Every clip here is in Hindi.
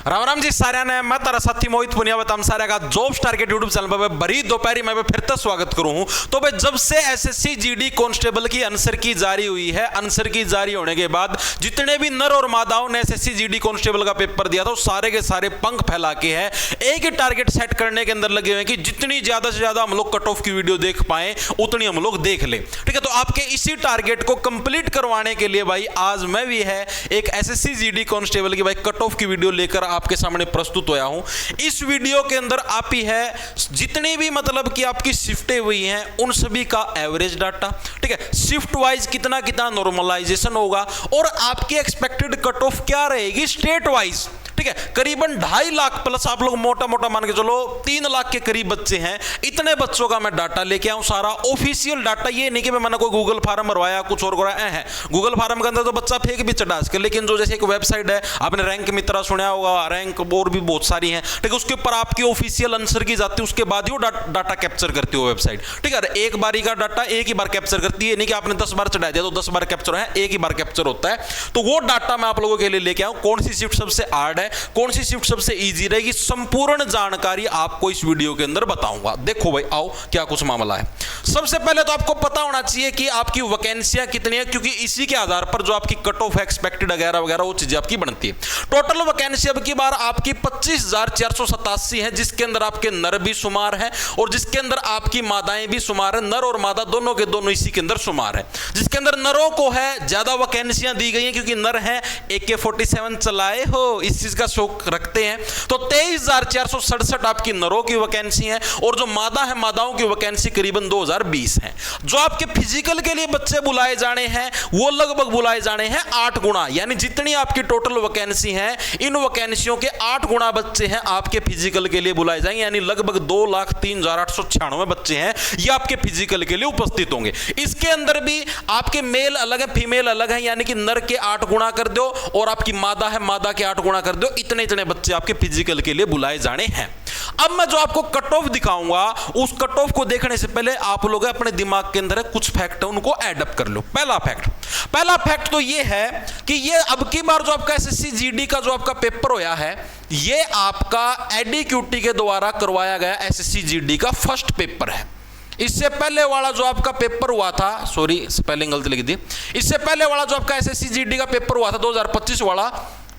राम राम जी सारे ने मैं तारा साथी मोहित पुनिया बताम सारे का जॉब स्टार के यूट्यूब चैनल पर बड़ी दोपहरी में फिर से स्वागत करूं हूं। तो भाई जब से एसएससी जीडी कांस्टेबल की आंसर की जारी हुई है, आंसर की जारी होने के बाद जितने भी नर और मादाओं ने एसएससी जीडी कांस्टेबल का पेपर दिया था वो सारे के सारे पंख फैला के है एक ही टारगेट सेट करने के अंदर लगे हुए हैं कि जितनी ज्यादा से ज्यादा हम लोग कट ऑफ की वीडियो देख पाए उतनी हम लोग देख ले। ठीक है, तो आपके इसी टारगेट को कंप्लीट करवाने के लिए भाई आज मैं भी है एक एसएससी जीडी कांस्टेबल की भाई कट ऑफ की वीडियो लेकर आपके सामने प्रस्तुत होया हूं। इस वीडियो के अंदर आप ही है जितनी भी मतलब कि आपकी शिफ्टें हुई हैं उन सभी का एवरेज डाटा, ठीक है, शिफ्ट वाइज कितना कितना नॉर्मलाइजेशन होगा और आपकी एक्सपेक्टेड कट ऑफ क्या रहेगी स्टेट वाइज। ठीक है, करीबन 2.5 लाख प्लस आप लोग मोटा मोटा मान के चलो 3 लाख के करीब बच्चे हैं। इतने बच्चों का मैं डाटा लेके आऊं, सारा ऑफिशियल डाटा, ये नहीं कि मैंने कोई गूगल फार्म भरवाया कुछ और कराया है। गूगल फार्म के अंदर तो बच्चा फेक भी चढ़ा सके, लेकिन जो जैसे एक वेबसाइट है आपने रैंक मित्रा सुना होगा, रैंक और भी बहुत सारी हैं, ठीक है, उसके ऊपर आपकी ऑफिशियल आंसर की जाती है, उसके बाद ही वो डाटा कैप्चर करती है वेबसाइट। ठीक है, एक बारी का डाटा एक ही बार कैप्चर करती है, नहीं कि आपने 10 बार चढ़ा दिया तो 10 बार कैप्चर है, एक ही बार कैप्चर होता है। तो वो डाटा मैं आप लोगों के लिए लेके आऊं, कौन सी शिफ्ट सबसे हार्ड है, कौन सी शिफ्ट सबसे इजी रहेगी, संपूर्ण जानकारी आपको इस वीडियो के अंदर बताऊंगा। देखो भाई आओ क्या कुछ मामला है। सबसे पहले तो आपको पता होना चाहिए कि आपकी वैकेंसियां कितनी है, क्योंकि इसी के आधार पर जो आपकी कट ऑफ एक्सपेक्टेड वगैरह वगैरह वो चीजें आपकी बनती है। टोटल वैकेंसी अब की बार आपकी 25,487 है, जिसके अंदर आपके नर भी शुमार है और जिसके अंदर आपकी मादाएं भी शुमार है। नर और मादा दोनों के दोनों इसी के अंदर शुमार है। जिसके अंदर नरों को है ज्यादा वैकेंसियां दी गई हैं क्योंकि नर है AK-47 चलाए हो, इस चीज का शौक रखते हैं। तो 23,467 आपकी नरों की वैकेंसी है और जो मादा है मादाओं की वैकेंसी करीबन 2020 है। जो आपके फिजिकल के लिए बच्चे बुलाए जाने हैं वो लगभग बुलाए जाने हैं 8 गुना, यानी जितनी आपकी टोटल वैकेंसी है इन वैकेंसियों के 8 गुना बच्चे हैं आपके फिजिकल के लिए बुलाए जाएंगे, यानी लगभग 2,03,896 बच्चे हैं ये आपके फिजिकल के लिए उपस्थित होंगे। इसके अंदर भी आपके मेल अलग है फीमेल अलग है, यानी कि नर के 8 गुना कर दो और आपकी मादा है मादा के 8 गुना कर दो, इतने इतने बच्चे आपके फिजिकल के लिए बुलाए जाने हैं। अब मैं जो आपको कट ऑफ दिखाऊंगा उस कट ऑफ को देखने से पहले आप लोग अपने दिमाग के अंदर कुछ फैक्ट है उनको ऐड अप कर लो। पहला फैक्ट तो ये है कि ये अब की बार जो आपका एसएससी जीडी का जो आपका पेपर होया है ये आपका एडीक्यूटी के द्वारा करवाया गया एसएससी जीडी का फर्स्ट पेपर है। इससे पहले वाला जो आपका पेपर हुआ था, सॉरी स्पेलिंग गलती लिख दी, इससे पहले वाला जो आपका एसएससी जीडी का पेपर हुआ था 2025 वाला,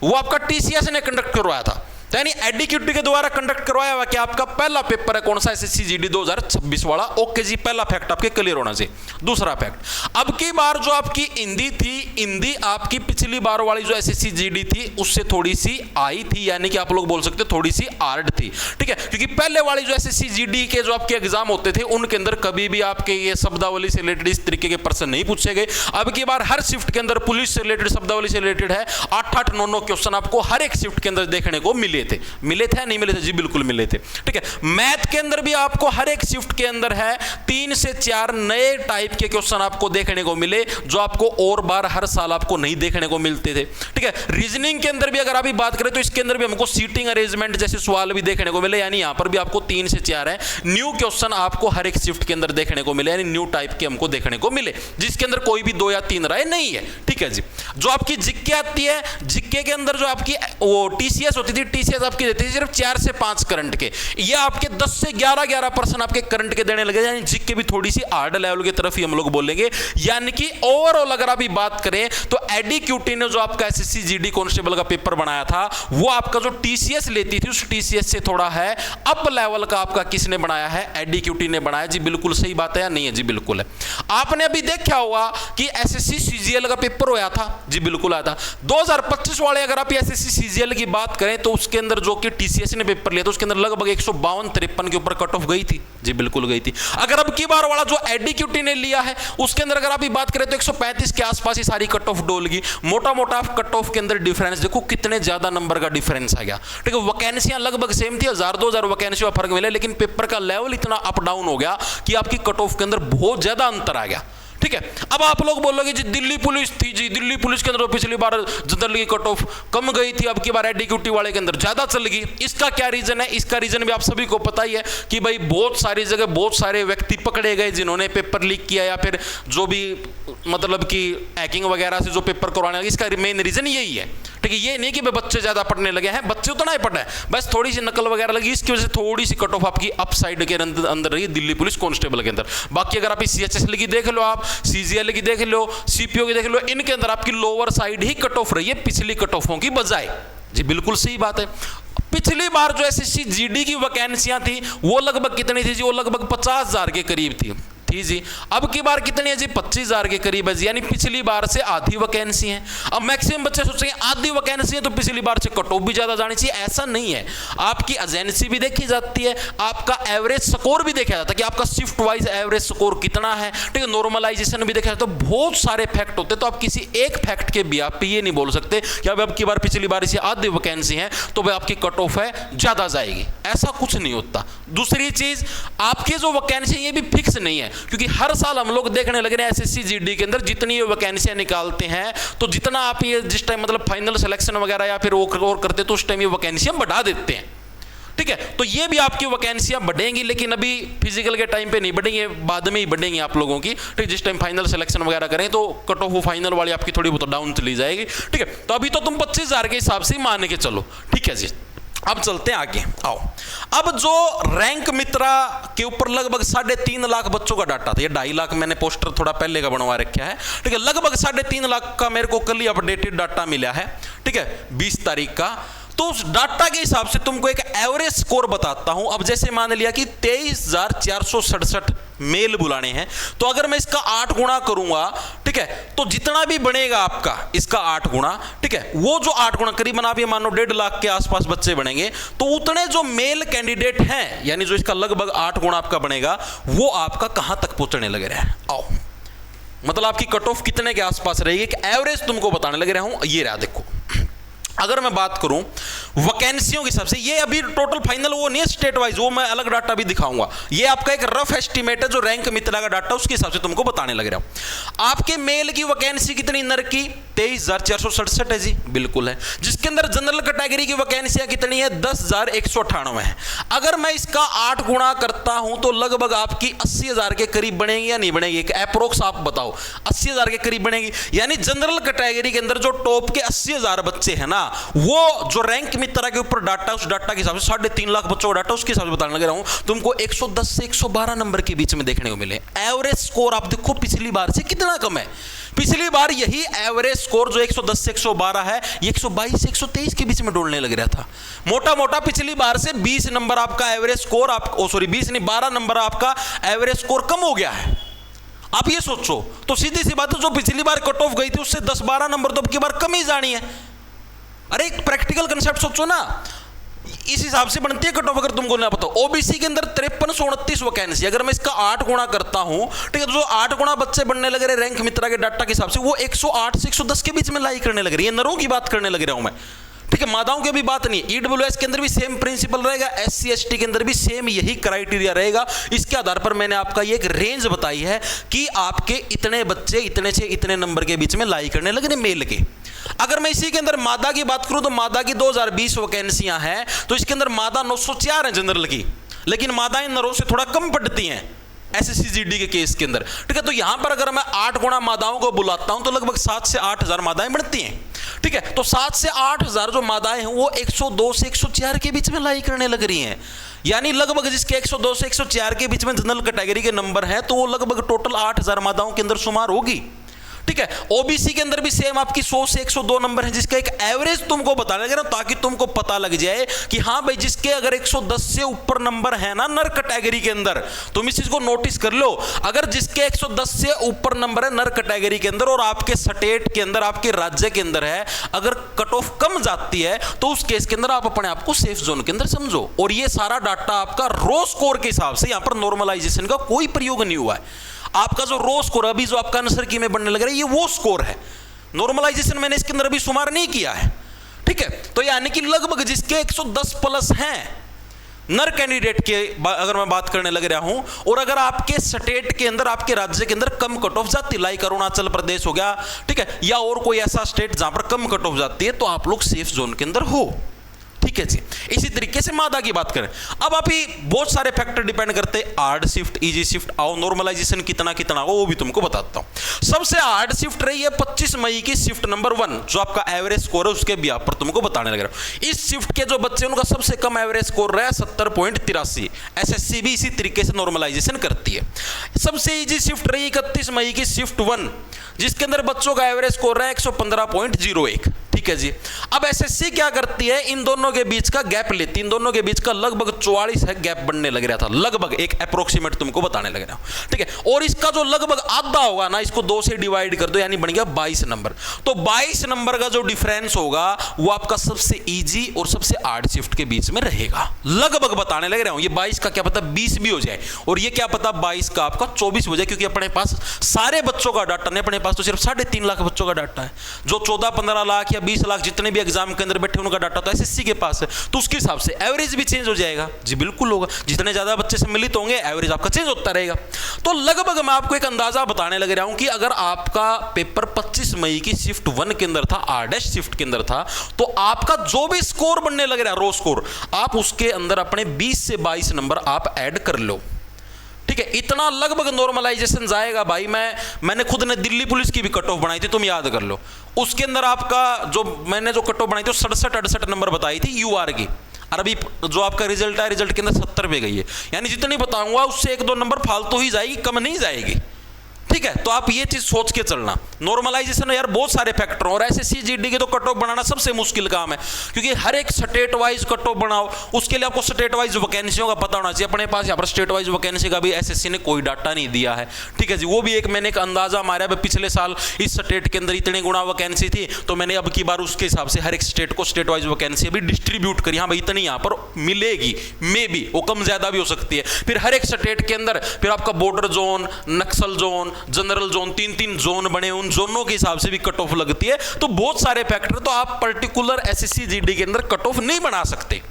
वो आपका टीसीएस ने कंडक्ट करवाया था, यानी एडीक्यूटी के द्वारा कंडक्ट करवाया हुआ कि आपका पहला पेपर है कौन सा, एसएससी जीडी 2026 वाला। ओके जी, पहला फैक्ट आपके क्लियर होना चाहिए। दूसरा फैक्ट, अब की बार जो आपकी हिंदी थी, हिंदी आपकी पिछली बार वाली जो एसएससी जीडी थी उससे थोड़ी सी आई थी, यानी कि आप लोग बोल सकते थोड़ी सी हार्ड थी। ठीक है, क्योंकि पहले वाली जो एसएससी जीडी के जो आपके एग्जाम होते थे उनके अंदर कभी भी आपके ये शब्दावली से रिलेटेड इस तरीके के प्रश्न नहीं पूछे गए। अब की बार हर शिफ्ट के अंदर पुलिस से रिलेटेड शब्दावली से रिलेटेड है 8-8, 9-9 क्वेश्चन आपको हर एक शिफ्ट के अंदर देखने को मिले थे नहीं मिले थे जी, बिल्कुल मिले थे। ठीक है, मैथ के अंदर भी आपको हर एक शिफ्ट के अंदर है 3 से 4 नए टाइप के क्वेश्चन आपको देखने को मिले जो आपको और बार हर साल आपको नहीं देखने को मिलते थे। ठीक है, रीजनिंग के अंदर भी अगर आप बात करें तो इसके अंदर भी हमको सीटिंग अरेंजमेंट जैसे सवाल भी देखने को मिले, यानी यहां पर भी आपको 3 से 4 है न्यू क्वेश्चन आपको हर एक शिफ्ट के अंदर देखने को मिले, यानी न्यू टाइप के हमको देखने को मिले जिसके अंदर कोई भी 2 या 3 राय नहीं है। ठीक है जी, जो आपकी जिक्के आती है, जिक्के के अंदर जो आपकी वो टीसीएस होती थी, टीसीएस आपकी देती थी सिर्फ 4 से 5 करंट के, ये आपके 10 से 11% आपके करंट के देने लगे, यानी जिक्के भी थोड़ी सी हार्ड लेवल की तरफ ही हम लोग बोलेंगे। यानी कि ओवरऑल अगर आप बात करें तो एडीक्यूटी ने जो आपका एसएससी जीडी कांस्टेबल का पेपर बनाया था वो आपका जो टीसीएस लेती थी उस टीसीएस से थोड़ा है अप लेवल का आपका किसने बनाया है, एडीक्यूटी ने बनाया जी। बिल्कुल सही बात है या नहीं है जी? बिल्कुल है। आपने अभी देखा होगा कि एसएससी सीजीएल का पेपर होया था जी, बिल्कुल आया था 2025 वाले। अगर आप एसएससी सीजीएल की बात करें तो उसके अंदर जो कि टीसीएस ने पेपर लिया तो उसके अंदर लगभग 152-53 के ऊपर कट ऑफ गई थी जी, बिल्कुल गई थी। अगर अब की बार वाला जो एडीक्यूटी ने लिया है उसके अंदर अगर आप बात करें तो 135 के आसपास ही सारी कट ऑफ डोलगी। मोटा मोटा कट ऑफ के अंदर डिफरेंस देखो कितने ज्यादा नंबर का डिफरेंस आ गया। ठीक है, वैकेंसियां लगभग सेम थी, 1000-2000 वैकेंसी का फर्क मिला, लेकिन पेपर का लेवल इतना अप डाउन हो गया कि आपकी कट ऑफ के अंदर बहुत ज्यादा अंतर आ गया। ठीक है, अब आप लोग बोलोगे जी दिल्ली पुलिस थी जी, दिल्ली पुलिस के अंदर पिछली बार जनरल की कट ऑफ कम गई थी, अब की बार एडीक्यूटी वाले के अंदर ज्यादा चल गई। इसका क्या रीजन है? इसका रीजन भी आप सभी को पता ही है कि भाई बहुत सारी जगह बहुत सारे व्यक्ति पकड़े गए जिन्होंने पेपर लीक किया या फिर जो भी मतलब कि हैकिंग वगैरह से जो पेपर करवाने, इसका मेन रीजन यही है। ठीक है। ये नहीं कि बच्चे ज्यादा पढ़ने लगे हैं, बच्चे उतना ही पढ़े, बस थोड़ी सी नकल वगैरह लगी, इसकी वजह से थोड़ी सी कट ऑफ आपकी अप साइड के अंदर रही दिल्ली पुलिस कांस्टेबल के अंदर। बाकी अगर आप CHSL की देख लो, आप CGL की देख लो, CPO की देख लो, इनके अंदर आपकी लोअर साइड ही कट ऑफ रही है पिछली कट ऑफों की बजाय। जी बिल्कुल सही बात है। पिछली बार जो SSC GD की वैकेंसियां थी वो लगभग कितनी थी जी, वो लगभग 50,000 के करीब थी जी। अब की बार कितनी है जी, 25,000 के करीब है जी, यानी पिछली बार से आधी वैकेंसी है। अब मैक्सिमम बच्चे सोचेंगे आधी वैकेंसी है तो पिछली बार से कट ऑफ भी ज्यादा जानी चाहिए, ऐसा नहीं है। आपकी एजेंसी भी देखी जाती है, आपका एवरेज स्कोर भी देखा जाता है कि आपका शिफ्ट वाइज एवरेज स्कोर कितना है, ठीक है, नॉर्मलाइजेशन भी देखा जाता है, तो बहुत सारे फैक्ट होते हैं। तो आप किसी एक फैक्ट के भी आप ये नहीं बोल सकते कि अब की बार पिछली बार से आधी वैकेंसी है तो भाई आपकी कट ऑफ है ज्यादा जाएगी, ऐसा कुछ नहीं होता। दूसरी चीज, आपकी जो वैकेंसी ये भी फिक्स नहीं है, क्योंकि हर साल हम लोग देखने लगे हैं SSC GD के अंदर जितनी ये वैकेंसियां निकालते हैं तो जितना आप ये जिस टाइम मतलब फाइनल सिलेक्शन वगैरह या फिर और करते तो उस टाइम ये वैकेंसियां बढ़ा देते हैं, ठीक है। तो ये भी आपकी वैकेंसियां बढ़ेंगी, लेकिन अभी फिजिकल के टाइम पे नहीं बढ़ेंगी, बाद में ही बढ़ेंगी आप लोगों की, ठीक। जिस टाइम फाइनल सिलेक्शन वगैरह करें तो कट ऑफ फाइनल वाली आपकी थोड़ी बहुत डाउन चली जाएगी, ठीक है। तो अभी तो तुम 25,000 के हिसाब से मान के चलो, ठीक है जी। अब चलते हैं आगे, आओ। अब जो रैंक मित्रा के ऊपर लगभग 3.5 लाख बच्चों का डाटा था, ये 2.5 लाख मैंने पोस्टर थोड़ा पहले का बनवा रखा है, ठीक है। लगभग 3.5 लाख का मेरे को कल ही अपडेटेड डाटा मिला है, ठीक है, 20 तारीख का। तो उस डाटा के हिसाब से तुमको एक एवरेज स्कोर बताता हूं। अब जैसे मान लिया कि 23,467 मेल बुलाने हैं, तो अगर मैं इसका 8 गुणा करूंगा, ठीक है, तो जितना भी बनेगा आपका इसका 8 गुणा, ठीक है, वो जो 8 गुणा करीबन आप ये मानो 1.5 लाख के आसपास बच्चे बनेंगे, तो उतने जो मेल कैंडिडेट हैं, यानी जो इसका लगभग 8 गुणा आपका बनेगा, वो आपका कहां तक पहुंचने लग रहा है। आओ, मतलब आपकी कट ऑफ कितने के आसपास रहेगी, एक एवरेज तुमको बताने लग रहा हूं। ये रहा, देखो, अगर मैं बात करूं वैकेंसियों के हिसाब से, ये अभी टोटल फाइनल वो नहीं है स्टेट वाइज, वो मैं अलग डाटा भी दिखाऊंगा। ये आपका एक रफ एस्टीमेट है जो रैंक मित्रा का डाटा उसके हिसाब से तुमको बताने लग रहा हूं। आपके मेल की वैकेंसी कितनी नर की, 23,467 है जी, बिल्कुल है। जिसके अंदर जनरल कैटेगरी की वैकेंसियां कितनी है, 10,198 है। अगर मैं इसका 8 गुणा करता हूं तो लगभग आपकी 80,000 के करीब बनेगी या नहीं बनेगी, एक अप्रोक्स आप बताओ। 80,000 के करीब बनेगी, यानी जनरल कैटेगरी के अंदर जो टॉप के 80,000 बच्चे हैं ना, वो जो रैंक मित्रा के ऊपर डाटा, उस डाटा के हिसाब से 3.5 लाख बच्चों का डाटा, उसके हिसाब से बताने लग रहा हूं। तुमको 110 से 112 नंबर के बीच में देखने को मिले। एवरेज स्कोर आप देखो पिछली बार से कितना कम है। पिछली बार यही एवरेज स्कोर जो 110 से 112 है, ये 122 से 123 के बीच में डोलने लग रहा था। मोटा मोटा पिछली बार से 20 नंबर आपका एवरेज स्कोर, 20 नहीं 12 नंबर आपका एवरेज स्कोर कम हो गया है। आप ये सोचो, तो सीधी सी बात है, जो पिछली बार कट ऑफ गई थी उससे 10-12 नंबर तो अब की बार कम ही जानी है। अरे एक प्रैक्टिकल कंसेप्ट सोचो ना, इस हिसाब से बनती है कट ऑफ। अगर तुमको ना पता, ओबीसी के अंदर 5329 वैकेंसी, अगर मैं इसका 8 गुणा करता हूं, ठीक है, तो जो 8 गुणा बच्चे बनने लग रहे रैंक मित्रा के डाटा के हिसाब से, वो 108 से 110 के बीच में लाई करने लग रही है। नरों की बात करने लग रहा हूं मैं, ठीक है, मादाओं की भी बात नहीं है। ईडब्ल्यूएस के अंदर भी सेम प्रिंसिपल रहेगा, SC ST के अंदर भी सेम यही क्राइटेरिया रहेगा। इसके आधार पर मैंने आपका ये एक रेंज बताई है कि आपके इतने बच्चे इतने से इतने नंबर के बीच में लाई करने लग रहे मेल के। अगर मैं इसी के अंदर मादा की बात करूं तो मादा की 2020 वैकेंसियां हैं, तो इसके अंदर मादा 904 है जनरल की, लेकिन मादाएं नरों से थोड़ा कम पड़ती हैं SSC GD के केस के अंदर, ठीक है। तो यहां पर अगर मैं 8 गुणा मादाओं को बुलाता हूं तो लगभग 7 से 8,000 मादाएं बढ़ती हैं, ठीक है। तो 7 से 8,000 जो मादाएं हैं वो 102 से 104 के बीच में लाई करने लग रही हैं। यानी लगभग जिसके 102 से 104 के बीच में जनरल कैटेगरी के नंबर हैं, तो वो लगभग टोटल 8,000 मादाओं के अंदर शुमार होगी, ठीक है। ओबीसी के अंदर भी सेम आपकी 100 से 102 नंबर है, जिसका एक एवरेज तुमको बताने लगा, ताकि तुमको पता लग जाए कि हाँ भाई, जिसके अगर 110 से ऊपर नंबर है ना नर कैटेगरी के अंदर, तुम इस चीज को नोटिस कर लो। अगर जिसके 110 से ऊपर नंबर है नर कैटेगरी के अंदर और आपके स्टेट के अंदर, आपके राज्य के अंदर है, अगर कट ऑफ कम जाती है तो उस केस के अंदर आप अपने आप को सेफ जोन के अंदर समझो। और ये सारा डाटा आपका रो स्कोर के हिसाब से, यहां पर नॉर्मलाइजेशन का कोई प्रयोग नहीं हुआ है। आपका जो रो स्कोर अभी जो आपका आंसर की में बनने लग रहा है, ये वो स्कोर है। नॉर्मलाइजेशन मैंने इसके अंदर अभी शुमार नहीं किया है, ठीक है। तो यानी कि लगभग जिसके 110 प्लस हैं नर कैंडिडेट के अगर मैं बात करने लग रहा हूं, और अगर आपके स्टेट के अंदर, आपके राज्य के अंदर कम कट ऑफ जाती, लाइक अरुणाचल प्रदेश हो गया, ठीक है, या और कोई ऐसा स्टेट जहां पर कम कट ऑफ जाती है, तो आप लोग सेफ जोन के अंदर हो, ठीक है। ठीक है जी। इसी तरीके से मादा की बात करें, अब आप ही बहुत सारे फैक्टर डिपेंड करते हैं, हार्ड शिफ्ट, इजी शिफ्ट, आओ नॉर्मलाइजेशन कितना कितना हो वो भी तुमको बताता हूं। सबसे हार्ड शिफ्ट रही है 25 मई की शिफ्ट नंबर 1, जो आपका एवरेज स्कोर है उसके भी आप पर तुमको बताने लग रहा हूं। इस शिफ्ट के जो बच्चे उनका सबसे कम एवरेज स्कोर रहा है 70.83। एसएससी भी इसी तरीके से नॉर्मलाइजेशन करती है। सबसे इजी शिफ्ट रही 31 मई की शिफ्ट 1, जिसके अंदर बच्चों का एवरेज स्कोर रहा है 115.01। ठीक है जी। अब एसएससी क्या करती है, इन दोनों के बीच का गैप लेती है, इन दोनों के बीच का लगभग 44 है गैप बनने लग रहा था, लगभग एक अप्रोक्सीमेट तुमको बताने लग रहा हूं। ठीक है, और इसका जो लगभग आधा होगा ना, इसको 2 से डिवाइड कर दो, यानी बन गया 22 नंबर। तो 22 नंबर का जो डिफरेंस होगा वो आपका सबसे इजी और सबसे हार्ड शिफ्ट के बीच में रहेगा, लगभग बताने लग रहा हूं। ये 22 का क्या पता 20 भी हो जाए, और ये क्या पता 22 का आपका 24 हो जाए, क्योंकि अपने पास सारे बच्चों का डाटा नहीं, अपने पास तो सिर्फ 3.5 लाख बच्चों का डाटा है। जो 14-15 लाख या 20 लाख जितने भी एग्जाम के अंदर बैठे उनका डाटा तो एसएससी के पास है, तो उसके हिसाब से एवरेज भी चेंज हो जाएगा। जी बिल्कुल होगा, जितने ज्यादा बच्चे सम्मिलित होंगे एवरेज आपका चेंज होता रहेगा। तो लगभग मैं आपको एक अंदाजा बताने लग रहा हूं कि अगर आपका पेपर 25 मई की शिफ्ट 1 के अंदर था, हार्डेस्ट शिफ्ट के अंदर था, तो आपका जो भी स्कोर बनने लग रहा है रो स्कोर, आप उसके अंदर अपने 20 से 22 नंबर आप ऐड कर लो। ठीक है, इतना लगभग नॉर्मलाइजेशन जाएगा भाई। मैंने खुद ने दिल्ली पुलिस की भी कट ऑफ बनाई थी, तुम याद कर लो। उसके अंदर आपका मैंने जो कट ऑफ बनाई थी 67-68 नंबर बताई थी यूआर की, और अभी जो आपका रिजल्ट है, रिजल्ट के अंदर 70 पे गई है। यानी जितनी बताऊंगा उससे 1-2 नंबर फालतू ही जाएगी, कम नहीं जाएगी। ठीक है, तो आप ये चीज सोच के चलना। नॉर्मलाइजेशन यार बहुत सारे फैक्टर और एसएससी जीडी के तो कट ऑफ बनाना सबसे मुश्किल काम है, क्योंकि हर एक स्टेट वाइज कट ऑफ बनाओ, उसके लिए आपको स्टेट वाइज वैकेंसियों का पता होना चाहिए। अपने पास यहाँ पर स्टेट वाइज वैकेंसी का भी एसएससी ने कोई डाटा नहीं दिया है। ठीक है जी, वो भी मैंने एक अंदाजा मारा है, पिछले साल इस स्टेट के अंदर इतने गुना वैकेंसी थी, तो मैंने अब की बार उसके हिसाब से हर एक स्टेट को स्टेट वाइज वैकेंसी भी डिस्ट्रीब्यूट करी। हाँ भाई इतनी यहाँ पर मिलेगी, मे बी वो कम ज्यादा भी हो सकती है। फिर हर एक स्टेट के अंदर फिर आपका बॉर्डर जोन, नक्सल जोन, जनरल जोन, 3-3 जोन बने, उन जोनों के हिसाब से भी कट ऑफ लगती है। तो बहुत सारे फैक्टर, तो आप पर्टिकुलर एसएससी जीडी के अंदर कट ऑफ नहीं बना सकते।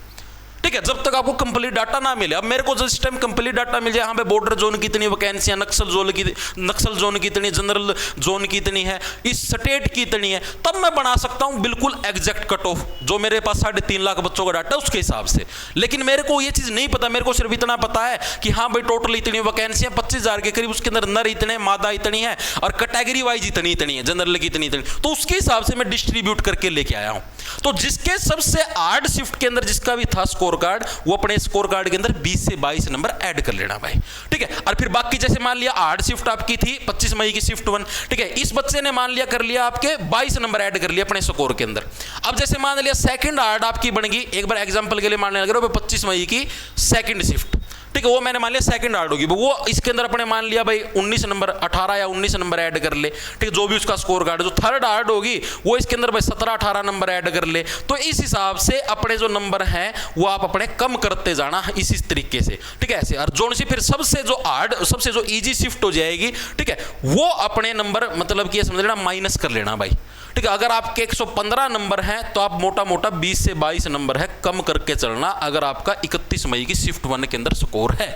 ठीक है, जब तक आपको कंप्लीट डाटा ना मिले। अब मेरे को जिस टाइम कंप्लीट डाटा मिल जाए, यहाँ पे बॉर्डर जोन की इतनी वैकेंसियां, नक्सल जोन की इतनी, जनरल जोन की इतनी है, इस स्टेट की इतनी है, तब मैं बना सकता हूं बिल्कुल एग्जैक्ट कट ऑफ, जो मेरे पास 3.5 लाख बच्चों का डाटा है उसके हिसाब से। लेकिन मेरे को ये चीज नहीं पता, मेरे को सिर्फ इतना पता है कि हाँ भाई टोटल इतनी वैकेंसियां 25,000 के करीब, उसके अंदर नर इतने, मादा इतनी है, और कैटेगरी वाइज इतनी है, जनरल की इतनी, तो उसके हिसाब से मैं डिस्ट्रीब्यूट करके लेके आया हूं। तो जिसके सबसे हार्ड शिफ्ट के अंदर जिसका भी था स्कोर कार्ड, वो अपने स्कोर कार्ड के अंदर 20 से 22 नंबर ऐड कर लेना भाई। ठीक है, और फिर बाकी जैसे मान लिया हार्ड शिफ्ट आपकी थी 25 मई की शिफ्ट 1, ठीक है, इस बच्चे ने मान लिया कर लिया आपके 22 नंबर ऐड कर लिया अपने स्कोर के अंदर। अब जैसे मान लिया सेकंड हार्ड आपकी बन गई, एक बार एग्जांपल के लिए मानने लग रहा हूं 25 मई की सेकंड शिफ्ट, ठीक है, वो मैंने मान लिया सेकंड हार्ड होगी, वो इसके अंदर अपने मान लिया भाई 19 नंबर, 18 या 19 नंबर ऐड कर ले। ठीक है, जो भी उसका स्कोर कार्ड, जो थर्ड हार्ड होगी वो इसके अंदर भाई 17-18 नंबर ऐड कर ले। तो इस हिसाब से अपने जो नंबर हैं वो आप अपने कम करते जाना इसी तरीके से। ठीक है, ऐसे और जोन सी फिर सबसे जो हार्ड, सबसे जो इजी शिफ्ट हो जाएगी, ठीक है, वो अपने नंबर मतलब कि समझ लेना माइनस कर लेना भाई। ठीक है, अगर आपके 115 नंबर हैं तो आप मोटा मोटा 20 से 22 नंबर है कम करके चलना, अगर आपका 31 मई की शिफ्ट 1 के अंदर स्कोर है।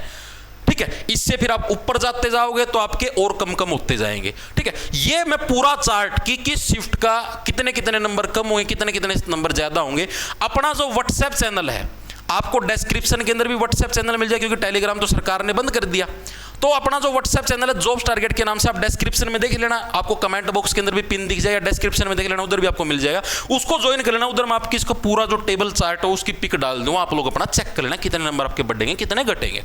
ठीक है, इससे फिर आप ऊपर जाते जाओगे तो आपके और कम कम होते जाएंगे। ठीक है, ये मैं पूरा चार्ट कि किस शिफ्ट का कितने कितने नंबर कम होंगे, कितने कितने नंबर ज्यादा होंगे, अपना जो व्हाट्सएप चैनल है, आपको डिस्क्रिप्शन के अंदर भी व्हाट्सएप चैनल मिल जाए, क्योंकि टेलीग्राम तो सरकार ने बंद कर दिया। तो अपना जो व्हाट्सएप चैनल है जॉब्स टारगेट के नाम से, आप डिस्क्रिप्शन में देख लेना, आपको कमेंट बॉक्स के अंदर भी पिन दिख जाएगा, डिस्क्रिप्शन में देख लेना, उधर भी आपको मिल जाएगा, उसको ज्वाइन कर लेना। उधर मैं आपकी इसको पूरा जो टेबल चार्ट है उसकी पिक डाल दूंगा, आप लोग अपना चेक कर लेना कितने नंबर आपके बढ़ेंगे कितने घटेंगे।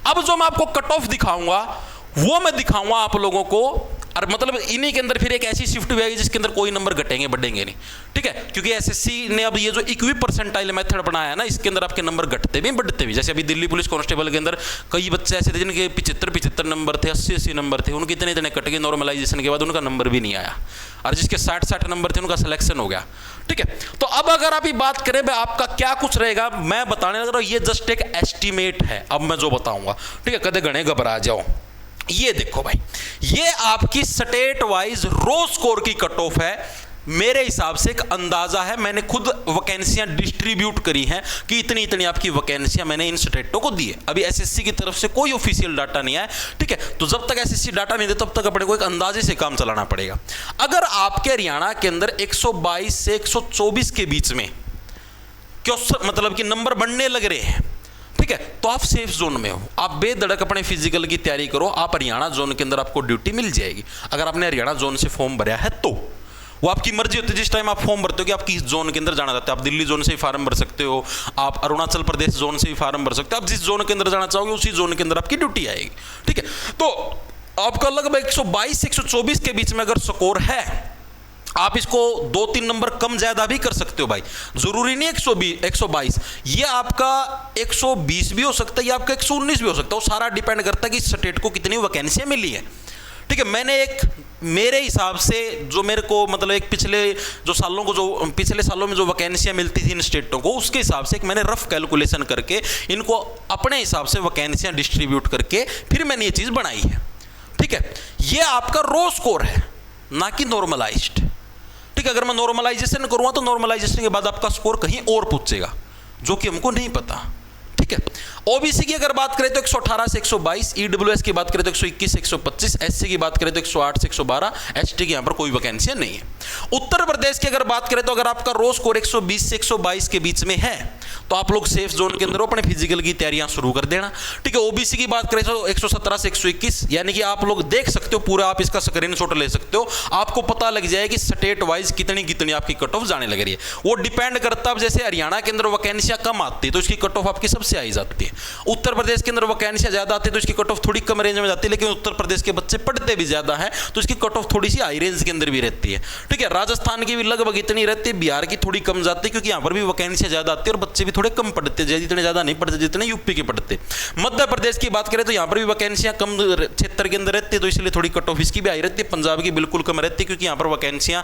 अब जो मैं आपको कट ऑफ दिखाऊंगा वो मैं दिखाऊंगा आप लोगों को, और मतलब इन्हीं के अंदर फिर एक ऐसी शिफ्ट भी आएगी जिसके अंदर कोई नंबर घटेंगे बढ़ेंगे नहीं। ठीक है, क्योंकि एसएससी ने अब ये जो इक्वी परसेंटाइल मेथड बनाया है ना, इसके अंदर आपके नंबर घटते भी बढ़ते भी। जैसे अभी दिल्ली पुलिस कांस्टेबल के अंदर कई बच्चे ऐसे थे जिनके 75 नंबर थे, 80 नंबर थे, उनके इतने कट गए नॉर्मलाइजेशन के बाद, उनका नंबर भी नहीं आया, और जिसके 60 नंबर थे उनका सिलेक्शन हो गया। ठीक है, तो अब अगर आप बात करें भाई आपका क्या कुछ रहेगा, मैं बताने लग रहा हूं, ये जस्ट एक एस्टिमेट है। अब मैं जो बताऊंगा, ठीक है, कदे गणे घबरा जाओ। ये देखो भाई, ये आपकी स्टेट वाइज रो स्कोर की कट ऑफ है। मेरे हिसाब से एक अंदाजा है, मैंने खुद वैकेंसियां डिस्ट्रीब्यूट करी हैं कि इतनी इतनी आपकी वैकेंसियां मैंने इन स्टेटों को दी है। अभी एसएससी की तरफ से कोई ऑफिशियल डाटा नहीं आया। ठीक है, तो जब तक एसएससी डाटा नहीं दे तब तक अपने को एक अंदाजे से काम चलाना पड़ेगा। अगर आपके हरियाणा के अंदर 122 से 124 के बीच में क्वेश्चन मतलब कि नंबर बढ़ने लग रहे हैं, ठीक है, तो आप सेफ जोन में हो, आप बेधड़क अपने फिजिकल की तैयारी करो, आप हरियाणा जोन के अंदर आपको ड्यूटी मिल जाएगी। अगर आपने हरियाणा जोन से फॉर्म भरा है तो वो आपकी मर्जी होती है, जिस टाइम आप फॉर्म भरते हो कि आप किस जोन के अंदर जाना चाहते हो। आप दिल्ली जोन से भी फार्म भर सकते हो, आप अरुणाचल प्रदेश जोन से भी फार्म भर सकते हो, आप जिस जोन के अंदर जाना चाहोगे उसी जोन के अंदर आपकी ड्यूटी आएगी, ठीक है। तो आपका लगभग 122 से 124 के बीच में अगर स्कोर है, आप इसको 2-3 नंबर कम ज्यादा भी कर सकते हो भाई, जरूरी नहीं 122, ये आपका 120 भी हो सकता है, ये आपका 119 भी हो सकता है। वो सारा डिपेंड करता है कि स्टेट को कितनी वैकेंसियां मिली है, ठीक है। मैंने एक मेरे हिसाब से जो मेरे को मतलब एक पिछले सालों में जो वैकेंसियां मिलती थी इन स्टेटों को, उसके हिसाब से एक मैंने रफ कैलकुलेशन करके इनको अपने हिसाब से वैकेंसियां डिस्ट्रीब्यूट करके फिर मैंने ये चीज़ बनाई है, ठीक है। ये आपका रो स्कोर है, ना कि नॉर्मलाइज्ड, ठीक है। अगर मैं नॉर्मलाइजेशन करूँगा तो नॉर्मलाइजेशन के बाद आपका स्कोर कहीं और पूछेगा, जो कि हमको नहीं पता, ठीक है। ओबीसी की अगर बात करें तो 118 से 122, ईडब्ल्यूएस की बात करें तो 121 से 125, एससी की बात करें तो 108 से 112, एसटी की यहाँ पर कोई वैकेंसी नहीं है। उत्तर प्रदेश की अगर बात करें तो अगर आपका रो स्कोर 120 से 122 के बीच में है तो आप लोग सेफ जोन के अंदर अपने फिजिकल की तैयारियां शुरू कर देना, ठीक है। ओबीसी की बात करें तो 117 से 121, यानी कि आप लोग देख सकते हो पूरा, आप इसका स्क्रीनशॉट ले सकते हो, आपको पता लग जाएगा कि स्टेट वाइज कितनी आपकी कट ऑफ जाने लग रही है। वो डिपेंड करता है, जैसे हरियाणा के अंदर वैकेंसियां कम आती है तो इसकी कट ऑफ आपकी सबसे आई जाती है, उत्तर प्रदेश के अंदर वैकेंसियां ज्यादा आती है तो इसकी कट ऑफ थोड़ी कम रेंज में जाती है, लेकिन उत्तर प्रदेश के बच्चे पढ़ते भी ज्यादा है तो इसकी कट ऑफ थोड़ी सी हाई रेंज के अंदर भी रहती है, ठीक है। राजस्थान की भी लगभग इतनी रहती है, बिहार की थोड़ी कम जाती है क्योंकि यहाँ पर भी वैकेंसियां ज्यादा आती है और बच्चे भी थोड़े कम पढ़ते हैं, इतने ज्यादा नहीं पढ़ते जितने यूपी के पढ़ते। मध्य प्रदेश की बात करें तो यहाँ पर भी वैकेंसियां कम क्षेत्र के अंदर रहती है तो इसलिए थोड़ी कट ऑफ इसकी भी हाई रहती है। पंजाब की बिल्कुल कम रहती है क्योंकि यहाँ पर वैकेंसियां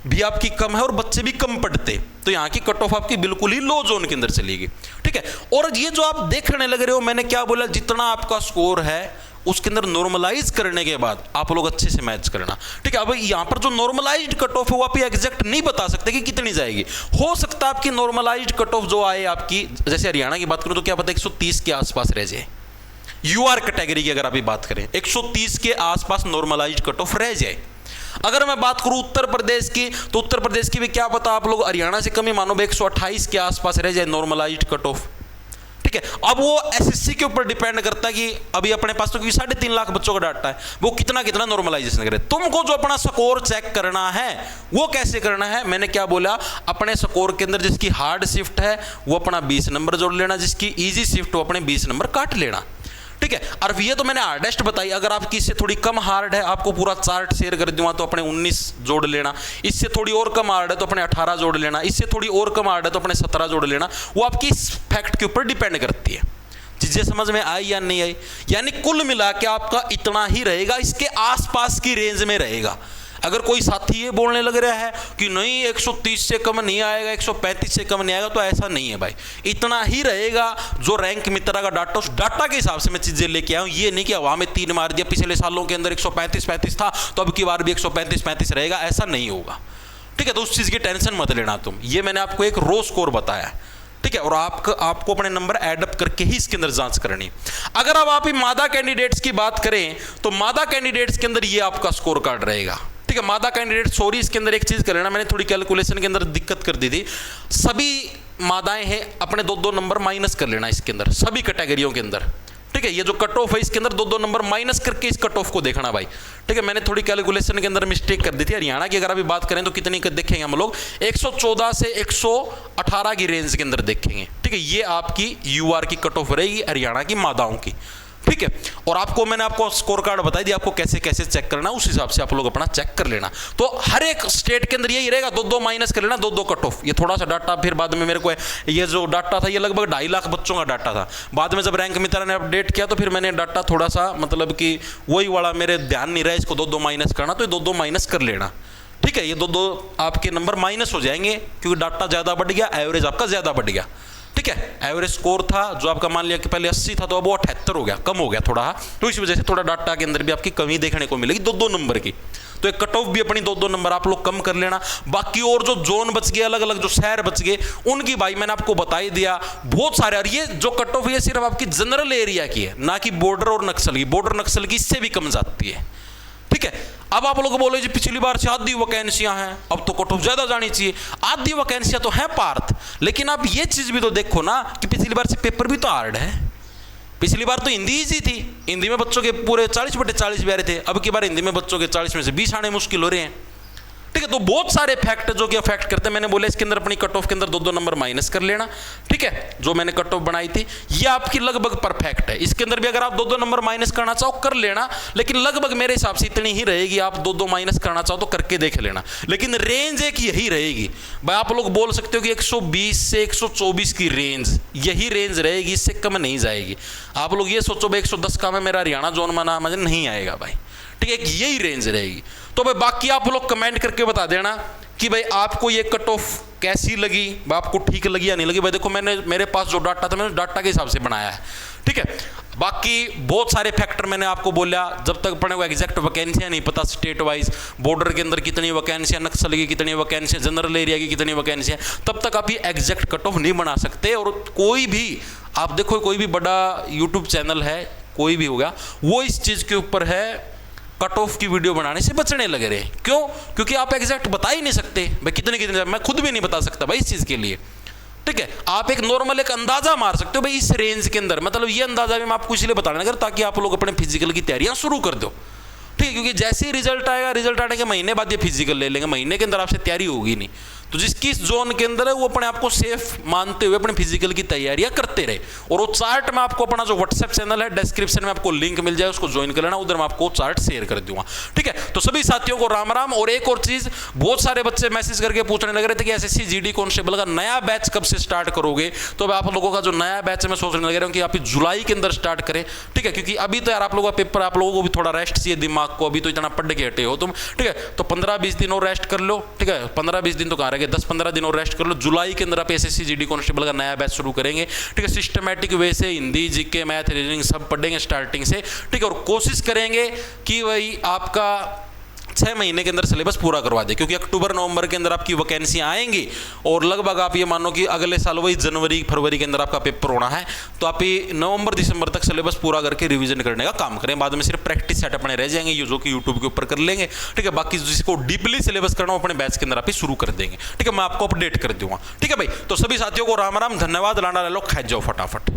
भी आपकी कम है और बच्चे भी कम पढ़ते, तो यहाँ की कट ऑफ आपकी बिल्कुल ही लो जोन के अंदर चलेगी, ठीक है। और ये जो आप देखने लग रहे हो, मैंने क्या बोला, जितना आपका स्कोर है उसके अंदर नॉर्मलाइज करने के बाद आप लोग अच्छे से मैच करना, ठीक है। अब यहाँ पर जो नॉर्मलाइज्ड कट ऑफ है वो आप एग्जैक्ट नहीं बता सकते कि कितनी जाएगी। हो सकता है आपकी नॉर्मलाइज्ड कट ऑफ जो आए आपकी, जैसे हरियाणा की बात करूं तो क्या पता 130 के आसपास रह जाए, यूआर कैटेगरी की अगर आप बात करें 130 के आसपास नॉर्मलाइज्ड कट ऑफ रह जाए। अगर मैं बात करूं उत्तर प्रदेश की तो उत्तर प्रदेश की भी क्या पता आप लोग हरियाणा से कम ही मानो 128 के आसपास रह जाए नॉर्मलाइज्ड कट ऑफ, ठीक है। अब वो एसएससी के ऊपर डिपेंड करता है कि अभी अपने पास तो 3.5 लाख बच्चों का डाटा है, वो कितना नॉर्मलाइजेशन करे। तुमको जो अपना स्कोर चेक करना है वो कैसे करना है, मैंने क्या बोला, अपने स्कोर के अंदर जिसकी हार्ड शिफ्ट है वो अपना 20 नंबर जोड़ लेना, जिसकी इजी शिफ्ट वो अपने 20 नंबर काट लेना, ठीक है। और ये तो मैंने हार्डेस्ट बताई, अगर आपकी इससे थोड़ी कम हार्ड है, आपको पूरा चार्ट शेयर कर दूंगा तो अपने 19 जोड़ लेना, इससे थोड़ी और कम हार्ड है तो अपने 18 जोड़ लेना, इससे थोड़ी और कम हार्ड है तो अपने 17 जोड़ लेना। वो आपकी इस फैक्ट के ऊपर डिपेंड करती है। चीजें समझ में आई या नहीं आई, यानी कुल मिला के आपका इतना ही रहेगा, इसके आसपास की रेंज में रहेगा। अगर कोई साथी ये बोलने लग रहा है कि नहीं 130 से कम नहीं आएगा, 135 से कम नहीं आएगा, तो ऐसा नहीं है भाई, इतना ही रहेगा। जो रैंक मित्रा का डाटा, उस डाटा के हिसाब से मैं चीजें लेके आया हूं, ये नहीं कि हवा में 3 मार दिया, पिछले सालों के अंदर 135 था तो अब की बार भी 135 रहेगा, ऐसा नहीं होगा, ठीक है। तो उस चीज की टेंशन मत लेना तुम, ये मैंने आपको एक रो स्कोर बताया, ठीक है। और आपको अपने नंबर एडअप करके ही इसके अंदर जांच करनी। अगर अब आप मादा कैंडिडेट्स की बात करें तो मादा कैंडिडेट्स के अंदर ये आपका स्कोर कार्ड रहेगा, ठीक है। मादा कैंडिडेट, सॉरी इसके अंदर एक चीज कर लेना, मैंने थोड़ी कैलकुलेशन के अंदर दिक्कत कर दी थी। सभी मादाएं हैं अपने 2-2 नंबर माइनस कर लेना इसके अंदर, सभी कैटेगरियों के अंदर, ठीक है। ये जो कट ऑफ है इसके अंदर 2-2 नंबर माइनस करके इस कट ऑफ को देखना भाई, ठीक है। मैंने थोड़ी कैलकुलेशन के अंदर मिस्टेक कर दी थी। हरियाणा की अगर अभी बात करें तो कितनी देखेंगे हम लोग, 114 से 118 की रेंज के अंदर देखेंगे, ठीक है। ये आपकी यूआर की कट ऑफ रहेगी हरियाणा की मादाओं की, ठीक है। और मैंने आपको स्कोर कार्ड बता दिया आपको कैसे कैसे चेक करना, उस हिसाब से आप लोग अपना चेक कर लेना। तो हर एक स्टेट के अंदर यही रहेगा, 2-2 माइनस कर लेना, 2-2 कट ऑफ। ये थोड़ा सा डाटा फिर बाद में मेरे को, ये जो डाटा था ये लगभग 2.5 लाख बच्चों का डाटा था। बाद में जब रैंक मित्रा ने अपडेट किया तो फिर मैंने डाटा थोड़ा सा मतलब कि वही वाला मेरे ध्यान नहीं रहा इसको 2-2 माइनस करना, तो 2-2 माइनस कर लेना, ठीक है। ये 2-2 आपके नंबर माइनस हो जाएंगे क्योंकि डाटा ज्यादा बढ़ गया, एवरेज आपका ज्यादा बढ़ गया, ठीक है। एवरेज स्कोर था जो आपका मान लिया कि पहले 80 था तो अब वो 78 हो गया, कम हो गया थोड़ा, तो इस वजह से थोड़ा डाटा के अंदर भी आपकी कमी देखने को मिलेगी 2-2 नंबर की। तो एक कट ऑफ भी अपनी 2-2 नंबर आप लोग कम कर लेना। बाकी और जो जोन बच गए, अलग अलग जो शहर बच गए, उनकी भाई मैंने आपको बता ही दिया बहुत सारे। और ये जो कट ऑफ ये सिर्फ आपकी जनरल एरिया की है, ना कि बॉर्डर और नक्सल की। बॉर्डर नक्सल की इससे भी कम जाती है, ठीक है। अब आप लोग बोले जी पिछली बार से आधी वैकेंसियां हैं, अब तो कट ऑफ ज्यादा जानी चाहिए। आधी वैकेंसियां तो है पार्थ, लेकिन आप ये चीज भी तो देखो ना कि पिछली बार से पेपर भी तो हार्ड है। पिछली बार तो हिंदी ईजी थी, हिंदी में बच्चों के पूरे 40/40 भी आ रहे थे, अब की बार हिंदी में बच्चों के 40 में से 20 आने मुश्किल हो रहे हैं। ठीक है, तो बहुत सारे फैक्ट जो कि अफेक्ट करते हैं। मैंने बोला इसके अंदर अपनी कट ऑफ के अंदर 2-2 नंबर माइनस कर लेना। ठीक है, जो मैंने कट ऑफ बनाई थी ये आपकी लगभग परफेक्ट है। इसके अंदर भी अगर आप 2-2 नंबर माइनस करना चाहो कर लेना, लेकिन लगभग मेरे हिसाब से इतनी ही रहेगी। आप 2-2 माइनस करना चाहो तो करके देख लेना, लेकिन रेंज एक यही रहेगी भाई। आप लोग बोल सकते हो कि 120 से 124 की रेंज, यही रेंज रहेगी, इससे कम नहीं जाएगी। आप लोग ये सोचो भाई 110 का मैं मेरा हरियाणा जोन माना मुझे नहीं आएगा भाई। ठीक है, यही रेंज रहेगी। तो भाई बाकी आप लोग कमेंट करके बता देना कि भाई आपको ये कट ऑफ कैसी लगी, आपको ठीक लगी या नहीं लगी। भाई देखो मैंने मेरे पास जो डाटा था मैंने डाटा के हिसाब से बनाया है। ठीक है, बाकी बहुत सारे फैक्टर मैंने आपको बोला, जब तक अपने को एग्जैक्ट वैकेंसियां नहीं पता स्टेट वाइज, बॉर्डर के अंदर कितनी वैकेंसियां, नक्सल की कितनी वैकेंसियां, जनरल एरिया की कितनी वैकेंसियां, तब तक आप ये एग्जैक्ट कट ऑफ नहीं बना सकते। और कोई भी आप देखो कोई भी बड़ा यूट्यूब चैनल है, कोई भी होगा, वो इस चीज़ के ऊपर है कट ऑफ की वीडियो बनाने से बचने लगे रहे। क्यों? क्योंकि आप एग्जैक्ट बता ही नहीं सकते भाई कितने, मैं खुद भी नहीं बता सकता भाई इस चीज़ के लिए। ठीक है, आप एक नॉर्मल एक अंदाजा मार सकते हो भाई इस रेंज के अंदर, मतलब ये अंदाजा भी मैं आपको इसलिए बताने लगा ताकि आप लोग अपने फिजिकल की तैयारियां शुरू कर दो। ठीक है, क्योंकि जैसे ही रिजल्ट आएगा, रिजल्ट आने के महीने बाद ये फिजिकल ले लेंगे, महीने के अंदर आपसे तैयारी होगी नहीं। तो जिसकी इस जोन के अंदर है वो अपने आप को सेफ मानते हुए अपने फिजिकल की तैयारियां करते रहे। और वो चार्ट में आपको अपना जो व्हाट्सएप चैनल है डिस्क्रिप्शन में आपको लिंक मिल जाए, उसको ज्वाइन कर लेना, उधर मैं आपको चार्ट शेयर कर दूंगा। ठीक है, तो सभी साथियों को राम राम। और एक और चीज, बहुत सारे बच्चे मैसेज करके पूछने लग रहे थे कि एसएससी जीडी कांस्टेबल का नया बैच कब से स्टार्ट करोगे। तो आप लोगों का जो नया बैच है मैं सोचने लग रहा हूँ कि आप जुलाई के अंदर स्टार्ट करें। ठीक है, क्योंकि अभी तो यार आप लोगों का पेपर, आप लोगों को भी थोड़ा रेस्ट चाहिए दिमाग को, अभी तो इतना पढ़ के हटे हो तुम। ठीक है, तो 15-20 दिन और रेस्ट कर लो। ठीक है, 15-20 दिन तो कहाँ रह गए, 10-15 दिन और रेस्ट कर लो। जुलाई के अंदर आप एसएससी जीडी कांस्टेबल का नया बैच शुरू करेंगे। ठीक है, सिस्टमैटिक वे से हिंदी, जीके, मैथ, रीजनिंग सब पढ़ेंगे स्टार्टिंग से। ठीक है, और कोशिश करेंगे कि वही आपका 6 महीने के अंदर सिलेबस पूरा करवा दे, क्योंकि अक्टूबर-नवंबर के अंदर आपकी वैकेंसी आएंगी और लगभग आप ये मानो कि अगले साल वही जनवरी-फरवरी के अंदर आपका पेपर होना है। तो आप ये नवंबर-दिसंबर तक सिलेबस पूरा करके रिवीजन करने का काम करें। बाद में सिर्फ प्रैक्टिस सेट अपने रह जाएंगे, ये जो कि यूट्यूब के ऊपर कर लेंगे। ठीक है, बाकी जिसको डीपली सिलेबस करना हो अपने बैच के अंदर आप ही शुरू कर देंगे। ठीक है, मैं आपको अपडेट कर दूंगा। ठीक है भाई, तो सभी साथियों को राम राम, धन्यवाद। लाना ले लो, खा जाओ फटाफट।